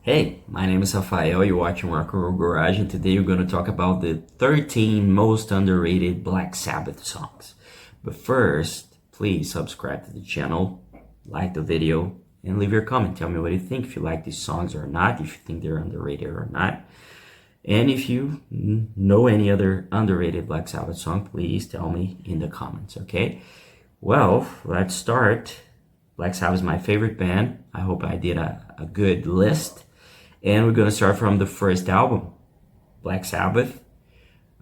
Hey, my name is Rafael, you're watching Rock and Roll Garage, and today we're going to talk about the 13 most underrated Black Sabbath songs. But first, please subscribe to the channel, like the video, and leave your comment. Tell me what you think, if you like these songs or not, if you think they're underrated or not. And if you know any other underrated Black Sabbath song, please tell me in the comments, okay? Well, let's start. Black Sabbath is my favorite band. I hope I did a good list. And we're going to start from the first album, Black Sabbath,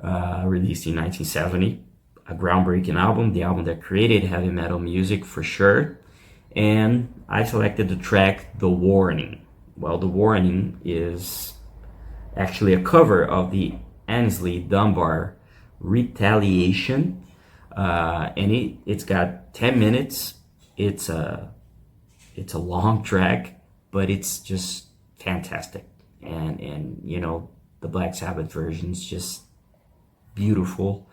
released in 1970. A groundbreaking album, the album that created heavy metal music for sure. And I selected the track The Warning. Well, The Warning is actually a cover of the Ainsley Dunbar Retaliation. And it's got 10 minutes. It's a long track, but it's just fantastic. And you know, the Black Sabbath version is just beautiful.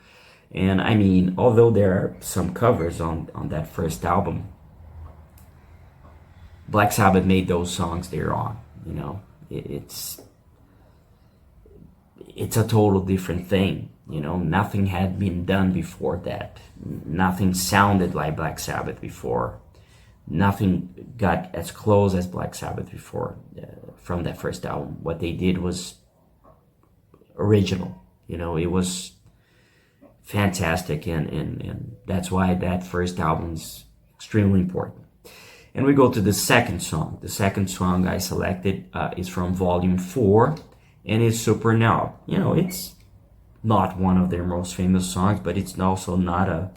And I mean, although there are some covers on that first album, Black Sabbath made those songs their own. You know, it's a total different thing. You know, nothing had been done before that. Nothing sounded like Black Sabbath before. Nothing got as close as Black Sabbath before from that first album. What they did was original. You know, it was fantastic, and that's why that first album is extremely important. And we go to the second song. The second song I selected is from Volume 4, and it's Super Now. You know, it's not one of their most famous songs, but it's also not a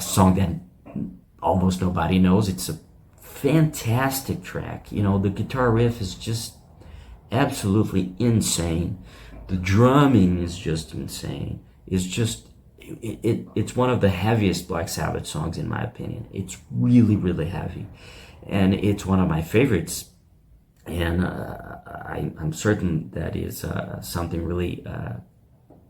song that almost nobody knows. It's a fantastic track. You know, the guitar riff is just absolutely insane. The drumming is just insane. It's one of the heaviest Black Sabbath songs in my opinion. It's really, really heavy, and it's one of my favorites. And I'm certain that is something really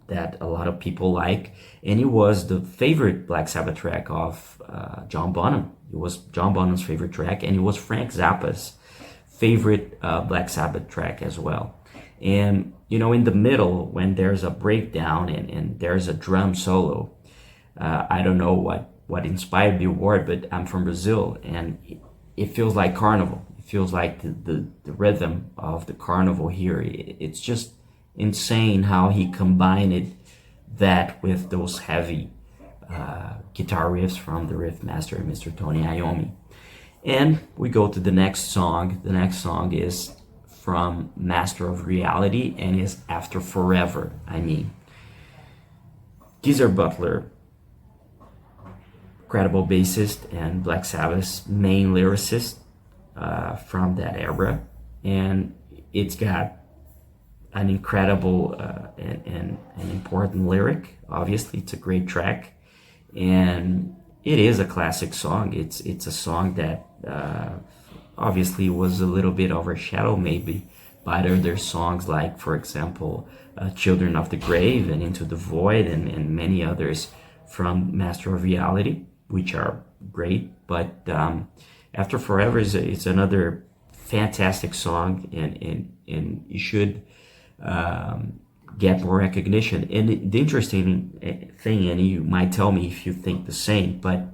that a lot of people like, and it was the favorite Black Sabbath track of John Bonham. It was John Bonham's favorite track, and it was Frank Zappa's favorite Black Sabbath track as well. And you know, in the middle, when there's a breakdown and there's a drum solo, I don't know what inspired the award, but I'm from Brazil, and it feels like carnival. It feels like the rhythm of the carnival here. It's just insane how he combined that with those heavy guitar riffs from the riff master, Mr. Tony Iommi. And we go to the next song. The next song is from Master of Reality and is After Forever. I mean, Geezer Butler, incredible bassist and Black Sabbath's main lyricist from that era, and it's got an incredible and an important lyric. Obviously, it's a great track, and it is a classic song. It's a song that obviously was a little bit overshadowed maybe by other songs, like, for example, Children of the Grave and Into the Void, and many others from Master of Reality, which are great. But After Forever is another fantastic song, and you should get more recognition. And the interesting thing, and you might tell me if you think the same, but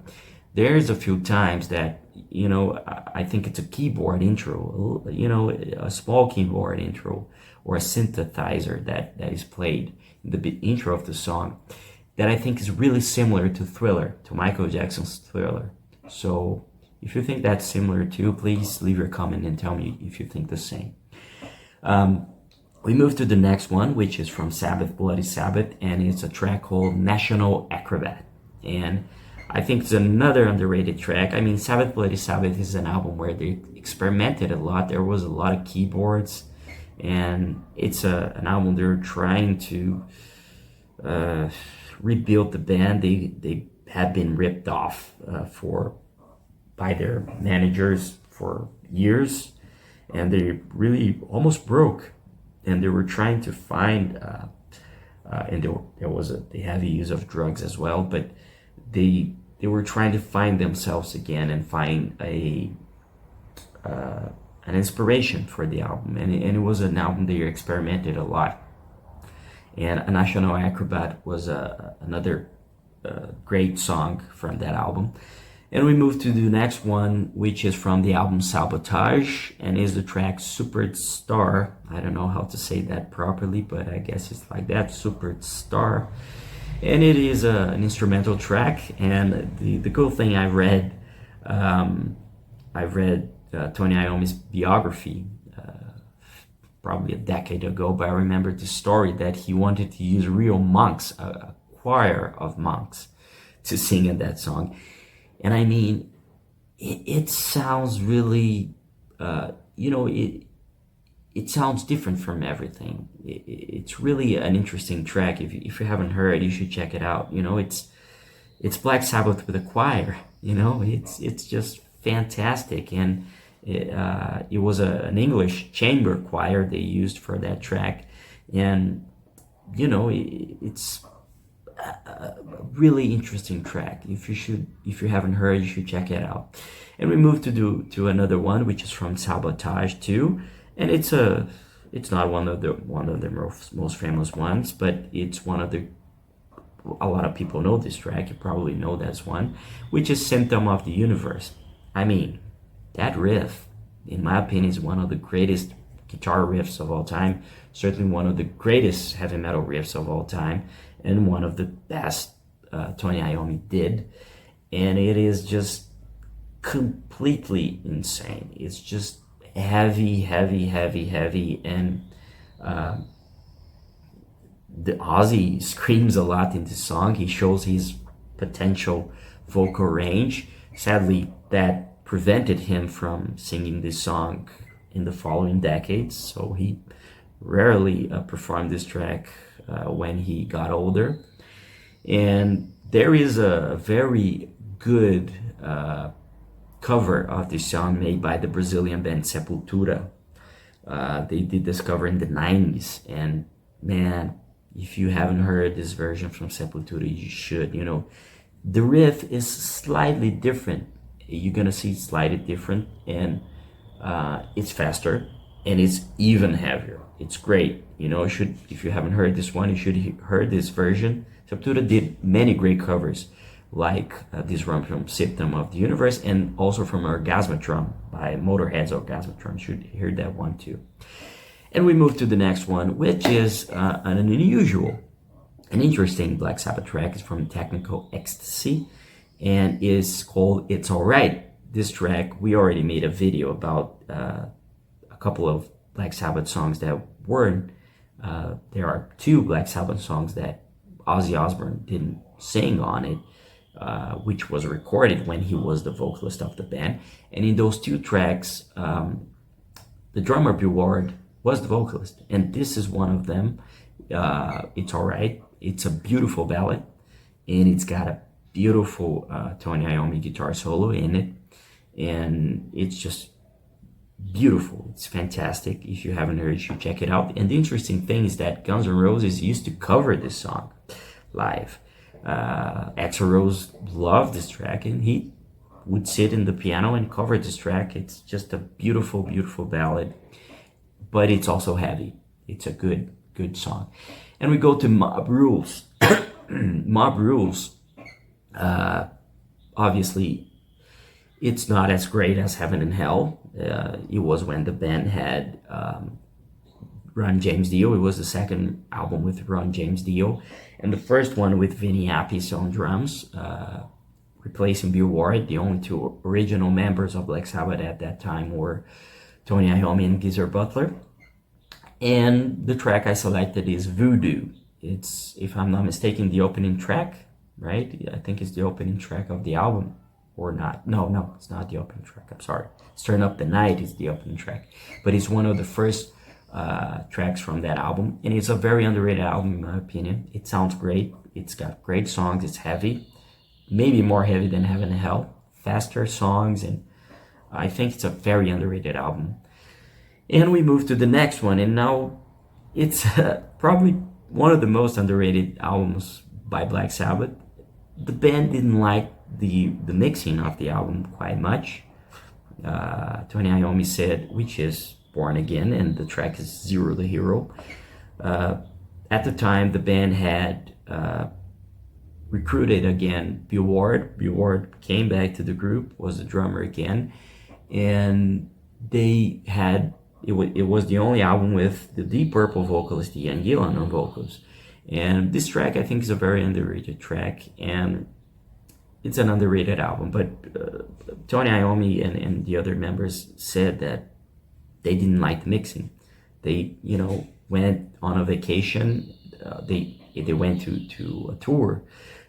there's a few times that, you know, I think it's a keyboard intro, you know, a small keyboard intro or a synthesizer that is played in the intro of the song, that I think is really similar to Thriller, to Michael Jackson's Thriller. So if you think that's similar too, please leave your comment and tell me if you think the same. We move to the next one, which is from Sabbath, Bloody Sabbath, and it's a track called National Acrobat. And I think it's another underrated track. I mean, Sabbath, Bloody Sabbath is an album where they experimented a lot. There was a lot of keyboards, and it's an album they're trying to rebuild the band. They had been ripped off by their managers for years, and they really almost broke. And they were trying to find, and there was the heavy use of drugs as well, but they were trying to find themselves again and find a an inspiration for the album, and it was an album that experimented a lot. And A National Acrobat was another great song from that album. And we move to the next one, which is from the album Sabotage, and is the track Superstar. I don't know how to say that properly, but I guess it's like that, Superstar. And it is an instrumental track. And the cool thing, I read Tony Iommi's biography probably a decade ago, but I remember the story that he wanted to use real monks, a choir of monks, to sing in that song. And I mean, it sounds really, it sounds different from everything. It's really an interesting track. If you haven't heard, you should check it out. It's Black Sabbath with a choir. It's just fantastic. And it was an English chamber choir they used for that track. And, it's a really interesting track. If you haven't heard, you should check it out. And we move to another one, which is from Sabotage too, and it's not one of the most famous ones, but it's one of a lot of people know this track. You probably know that's one, which is Symptom of the Universe. I mean, that riff, in my opinion, is one of the greatest guitar riffs of all time, certainly one of the greatest heavy metal riffs of all time, and one of the best Tony Iommi did. And it is just completely insane. It's just heavy, and the Ozzy screams a lot in this song. He shows his potential vocal range. Sadly, that prevented him from singing this song in the following decades, so he rarely performed this track when he got older. And there is a very good cover of this song made by the Brazilian band Sepultura. They did this cover in the 90s, and man, if you haven't heard this version from Sepultura, you should. The riff is slightly different. You're gonna see it's slightly different, and it's faster, and it's even heavier. It's great. If you haven't heard this one, you should hear this version. Sepultura did many great covers, like this one from Symptom of the Universe, and also from Orgasmatron by Motorhead's Orgasmatron. You should hear that one too. And we move to the next one, which is an interesting Black Sabbath track. It's from Technical Ecstasy, and is called It's Alright. This track, we already made a video about a couple of Black Sabbath songs that weren't. There are two Black Sabbath songs that Ozzy Osbourne didn't sing on it, which was recorded when he was the vocalist of the band. And in those two tracks, the drummer Bill Ward was the vocalist, and this is one of them. It's Alright. It's a beautiful ballad, and it's got a beautiful Tony Iommi guitar solo in it, and it's just beautiful. It's fantastic. If you haven't heard, you should check it out. And the interesting thing is that Guns N' Roses used to cover this song live. Axl Rose loved this track, and he would sit in the piano and cover this track. It's just a beautiful ballad, but it's also heavy. It's a good song. And we go to Mob Rules. Mob Rules, obviously, it's not as great as Heaven and Hell. It was when the band had Ronnie James Dio. It was the second album with Ronnie James Dio, and the first one with Vinny Appice on drums, replacing Bill Ward. The only two original members of Black Sabbath at that time were Tony Iommi and Geezer Butler. And the track I selected is Voodoo. It's, if I'm not mistaken, the opening track, right? I think it's the opening track of the album, or not. No, it's not the opening track. I'm sorry. It's Turn Up the Night is the opening track, but it's one of the first tracks from that album, and it's a very underrated album in my opinion. It sounds great. It's got great songs. It's heavy, maybe more heavy than Heaven and Hell. Faster songs, and I think it's a very underrated album. And we move to the next one, and now it's probably one of the most underrated albums by Black Sabbath. The band didn't like the mixing of the album quite much. Tony Iommi said, which is Born Again, and the track is Zero the Hero. At the time, the band had recruited again Bill Ward. Bill Ward came back to the group, was the drummer again, and they had, it was the only album with the Deep Purple vocalist Ian Gillan on vocals. And this track, I think, is a very underrated track, and it's an underrated album. But Tony Iommi and the other members said that they didn't like the mixing. They, went on a vacation. They went to a tour,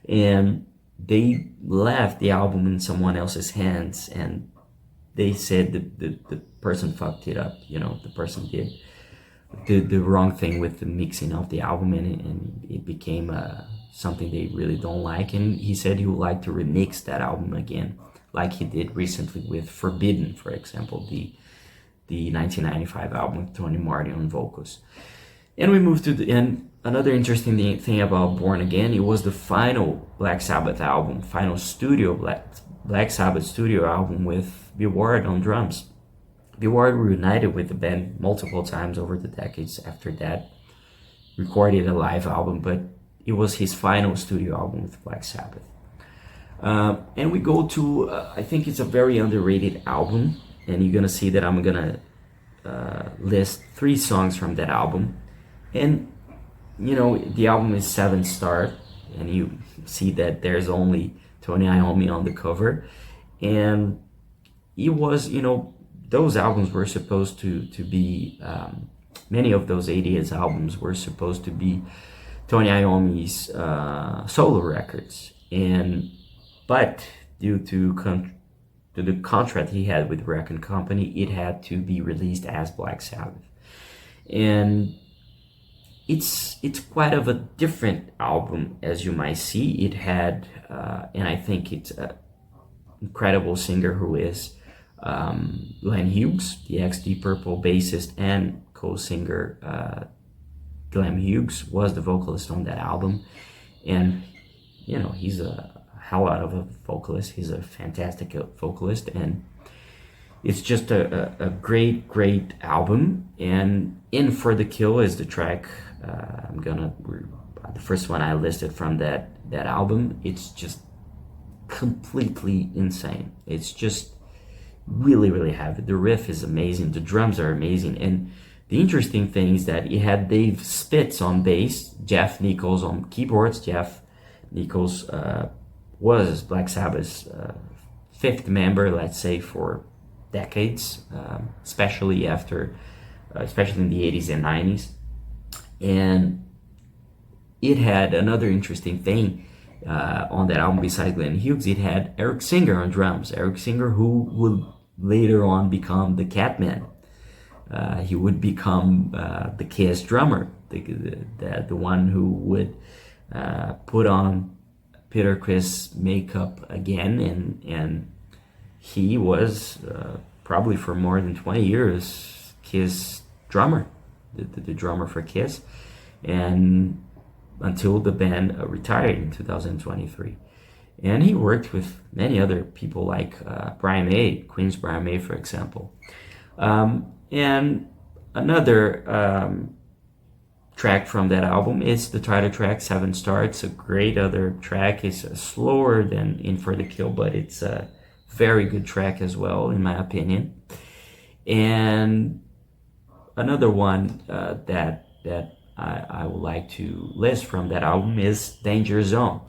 and they left the album in someone else's hands, and they said that the person fucked it up. The person did the wrong thing with the mixing of the album, and it became something they really don't like. And he said he would like to remix that album again, like he did recently with Forbidden, for example, the 1995 album with Tony Martin on vocals. And we moved to the end. Another interesting thing about Born Again, it was the final Black Sabbath album, final studio Black Sabbath studio album with Bill Ward on drums. Bill Ward reunited with the band multiple times over the decades after that, recorded a live album, but it was his final studio album with Black Sabbath. And we go to, I think it's a very underrated album, and you're gonna see that I'm gonna list 3 songs from that album. And the album is 7-star, and you see that there's only Tony Iommi on the cover. And it was, those albums were supposed to be, many of those 80s albums were supposed to be Tony Iommi's solo records. But due to the contract he had with Record Company, it had to be released as Black Sabbath. And it's quite of a different album, as you might see. It had, and I think it's an incredible singer who is Glenn Hughes, the ex-Deep Purple bassist and co-singer. Glenn Hughes was the vocalist on that album, and he's a hell out of a vocalist. He's a fantastic vocalist, and it's just a great album. And In for the Kill is the track. The first one I listed from that album. It's just completely insane. It's just really heavy. The riff is amazing. The drums are amazing. And the interesting thing is that it had Dave Spitz on bass, Jeff Nichols on keyboards. Jeff Nichols was Black Sabbath's 5th member, let's say, for decades, especially in the 80s and 90s. And it had another interesting thing on that album besides Glenn Hughes. It had Eric Singer on drums. Eric Singer, who would later on become the Catman. He would become the Kiss drummer, the one who would put on Peter Criss makeup again, and he was probably for more than 20 years Kiss drummer, the drummer for Kiss, and until the band retired in 2023. And he worked with many other people like Brian May, Queen's Brian May, for example. And another track from that album is the title track, 7-star. It's a great other track. It's slower than In for the Kill, but it's a very good track as well, in my opinion. And another one that I would like to list from that album is Danger Zone.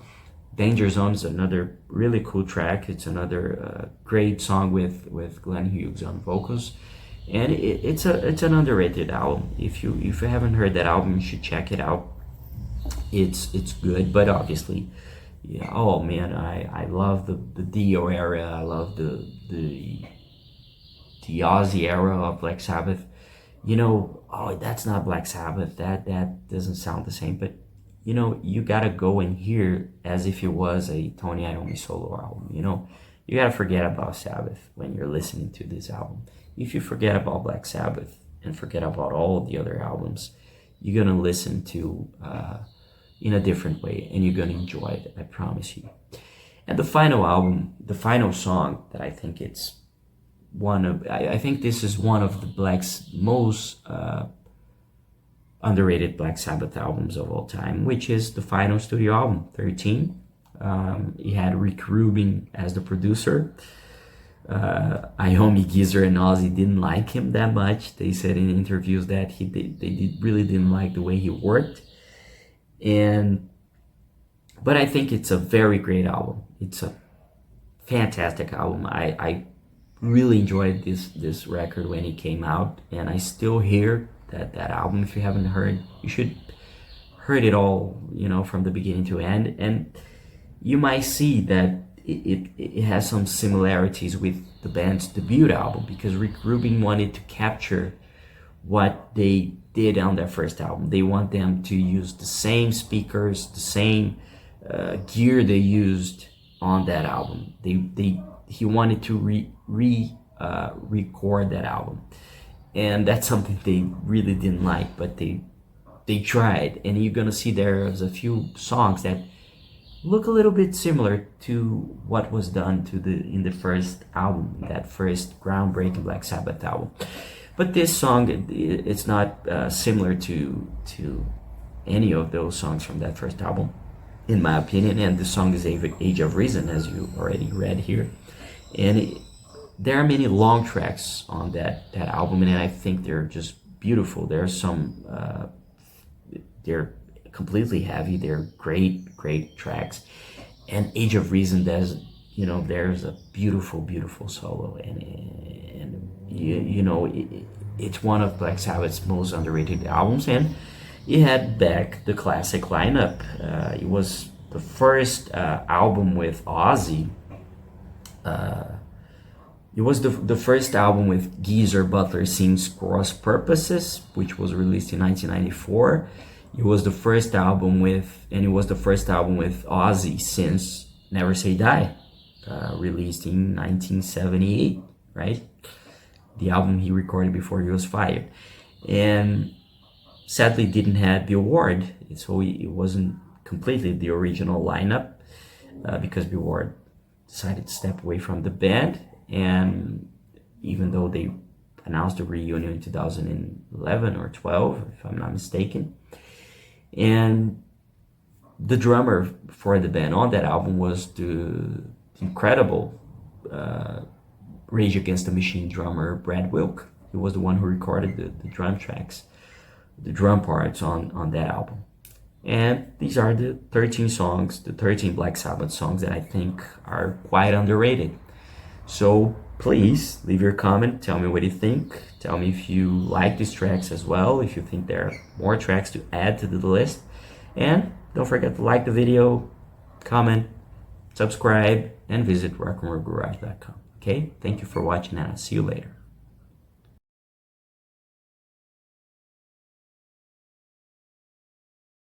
Danger Zone is another really cool track. It's another great song with Glenn Hughes on vocals. And it's an underrated album. If you haven't heard that album, you should check it out. It's good, but obviously, oh man, I love the Dio era. I love the Ozzy era of Black Sabbath. Oh, that's not Black Sabbath. That doesn't sound the same. But you gotta go and hear as if it was a Tony Iommi solo album. You gotta forget about Sabbath when you're listening to this album. If you forget about Black Sabbath and forget about all of the other albums, you're gonna listen to in a different way, and you're gonna enjoy it, I promise you. And the final album, the final song that I think it's I think this is one of the Black's most underrated Black Sabbath albums of all time, which is the final studio album, 13. He had Rick Rubin as the producer. Iommi, Geezer, and Ozzy didn't like him that much. They said in interviews that really didn't like the way he worked. But I think it's a very great album. It's a fantastic album. I really enjoyed this record when it came out, and I still hear that album. If you haven't heard, you should heard it all, from the beginning to end, and you might see that it has some similarities with the band's debut album, because Rick Rubin wanted to capture what they did on their first album. They want them to use the same speakers, the same gear they used on that album. He wanted to record that album, and that's something they really didn't like, but they tried. And you're gonna see there's a few songs that look a little bit similar to what was done in the first album, that first groundbreaking Black Sabbath album. But this song, it's not similar to any of those songs from that first album, in my opinion. And the song is Age of Reason, as you already read here. And there are many long tracks on that album, and I think they're just beautiful. There are some, they're completely heavy. They're great tracks. And Age of Reason, there's a beautiful solo, and it's one of Black Sabbath's most underrated albums. And it had back the classic lineup. It was the first album with Ozzy. It was the first album with Geezer, Butler, Sims, Cross Purposes, which was released in 1994. It was the first album with Ozzy since Never Say Die, released in 1978, right? The album he recorded before he was fired. And sadly didn't have the award, so it wasn't completely the original lineup, because Bill Ward decided to step away from the band. And even though they announced a reunion in 2011 or 12, if I'm not mistaken, and the drummer for the band on that album was the incredible Rage Against the Machine drummer Brad Wilk. He was the one who recorded the drum tracks, the drum parts on that album. And these are the 13 songs, the 13 Black Sabbath songs that I think are quite underrated. So please leave your comment, tell me what you think, tell me if you like these tracks as well, if you think there are more tracks to add to the list, and don't forget to like the video, comment, subscribe, and visit rockandrollgarage.com. Okay, thank you for watching, and I'll see you later.